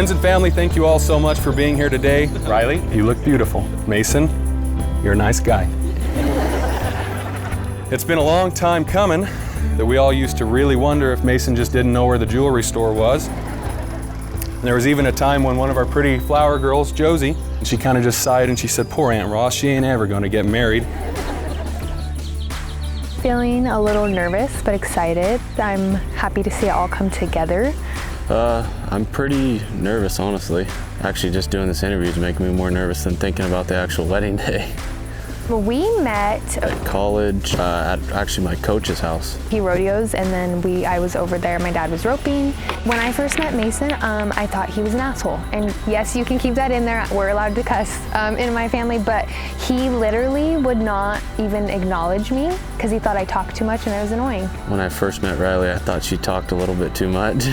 Friends and family, thank you all so much for being here today. Riley, you look beautiful. Mason, you're a nice guy. It's been a long time coming that we all used to really wonder if Mason just didn't know where the jewelry store was. And there was even a time when one of our pretty flower girls, Josie, she kind of just sighed and she said, poor Aunt Ross, she ain't ever gonna get married. Feeling a little nervous, but excited. I'm happy to see it all come together. I'm pretty nervous, honestly. Actually, just doing this interview is making me more nervous than thinking about the actual wedding day. We met at college, at actually my coach's house. He rodeos, and then I was over there. My dad was roping. When I first met Mason, I thought he was an asshole. And yes, you can keep that in there. We're allowed to cuss in my family, but he literally would not even acknowledge me because he thought I talked too much and I was annoying. When I first met Riley, I thought she talked a little bit too much.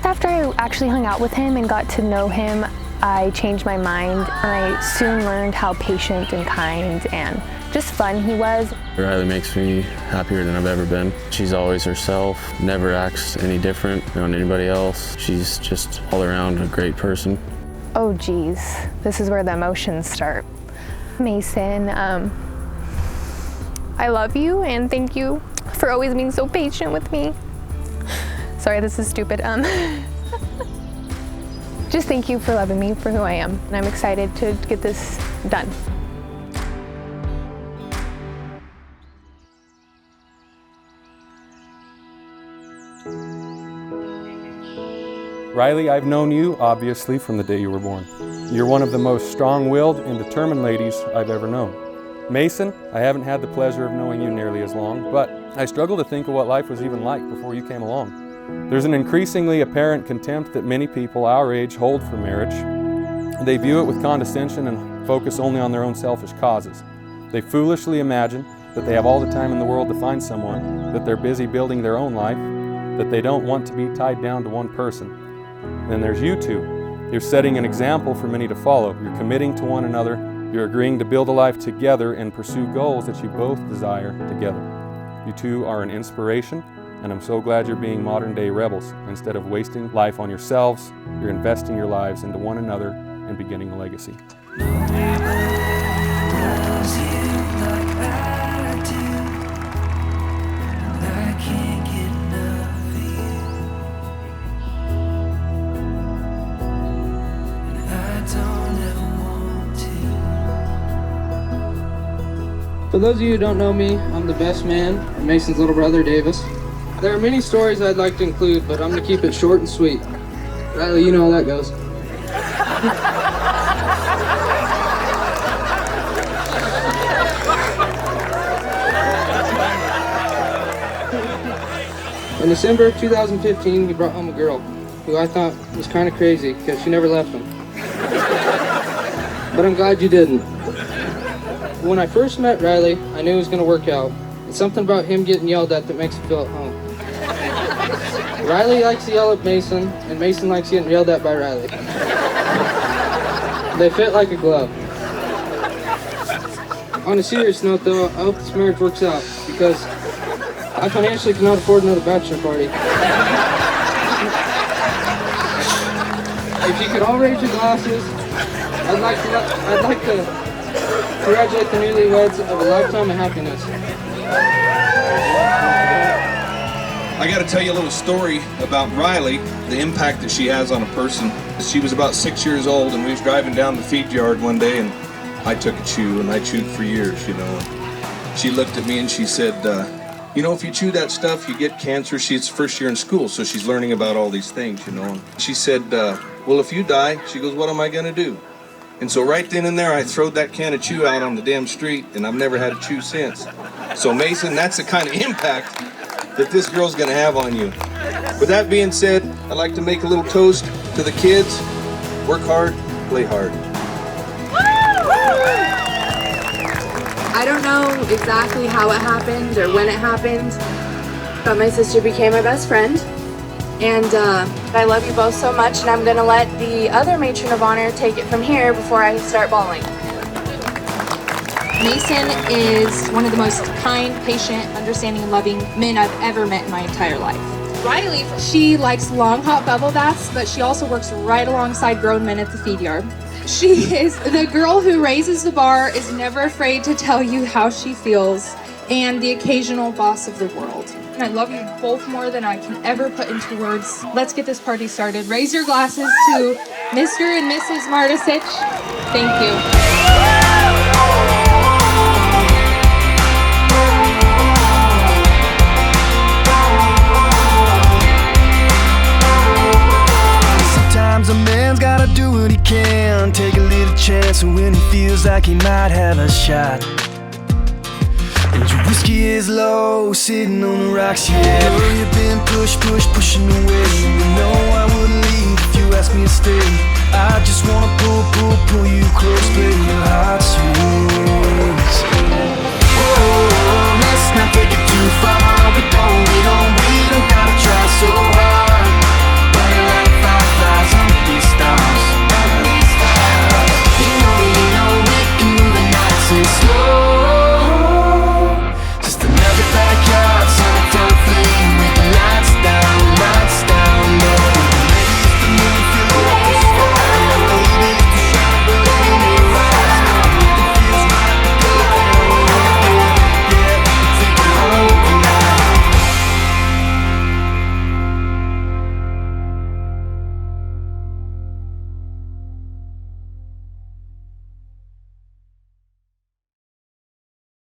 After I actually hung out with him and got to know him, I changed my mind, and I soon learned how patient and kind and just fun he was. Riley makes me happier than I've ever been. She's always herself, never acts any different than anybody else. She's just all around a great person. Oh geez, this is where the emotions start. Mason, I love you and thank you for always being so patient with me. Sorry, this is stupid. Just thank you for loving me for who I am, and I'm excited to get this done. Riley, I've known you, obviously, from the day you were born. You're one of the most strong-willed and determined ladies I've ever known. Mason, I haven't had the pleasure of knowing you nearly as long, but I struggle to think of what life was even like before you came along. There's an increasingly apparent contempt that many people our age hold for marriage. They view it with condescension and focus only on their own selfish causes. They foolishly imagine that they have all the time in the world to find someone, that they're busy building their own life, that they don't want to be tied down to one person. Then there's you two. You're setting an example for many to follow. You're committing to one another. You're agreeing to build a life together and pursue goals that you both desire together. You two are an inspiration, and I'm so glad you're being modern-day rebels. Instead of wasting life on yourselves, you're investing your lives into one another and beginning a legacy. For those of you who don't know me, I'm the best man, and Mason's little brother, Davis. There are many stories I'd like to include, but I'm going to keep it short and sweet. Riley, you know how that goes. In December of 2015, he brought home a girl who I thought was kind of crazy because she never left him. But I'm glad you didn't. When I first met Riley, I knew it was going to work out. It's something about him getting yelled at that makes me feel at home. Riley likes to yell at Mason, and Mason likes getting yelled at by Riley. They fit like a glove. On a serious note, though, I hope this marriage works out, because I financially cannot afford another bachelor party. If you could all raise your glasses, I'd like to congratulate the newlyweds of a lifetime of happiness. I got to tell you a little story about Riley, the impact that she has on a person. She was about 6 years old, and we was driving down the feed yard one day, and I took a chew, and I chewed for years, you know. She looked at me and she said, you know, if you chew that stuff, you get cancer. She's first year in school, so she's learning about all these things, you know. And she said, well, if you die, she goes, what am I going to do? And so right then and there, I throwed that can of chew out on the damn street, and I've never had a chew since. So Mason, that's the kind of impact that this girl's gonna have on you. With that being said, I'd like to make a little toast to the kids. Work hard, play hard. I don't know exactly how it happened or when it happened, but my sister became my best friend. And I love you both so much, and I'm gonna let the other matron of honor take it from here before I start bawling. Mason is one of the most kind, patient, understanding, and loving men I've ever met in my entire life. Riley, she likes long hot bubble baths, but she also works right alongside grown men at the feed yard. She is the girl who raises the bar, is never afraid to tell you how she feels, and the occasional boss of the world. I love you both more than I can ever put into words. Let's get this party started. Raise your glasses to Mr. and Mrs. Martisich. Thank you. Sometimes a man's gotta do what he can, take a little chance when he feels like he might have a shot. And your whiskey is low, sitting on the rocks, yeah. You've been pushing away. You know I wouldn't leave if you asked me to stay. I just wanna pull you close, play your heartstrings. Oh, let's not take it too far.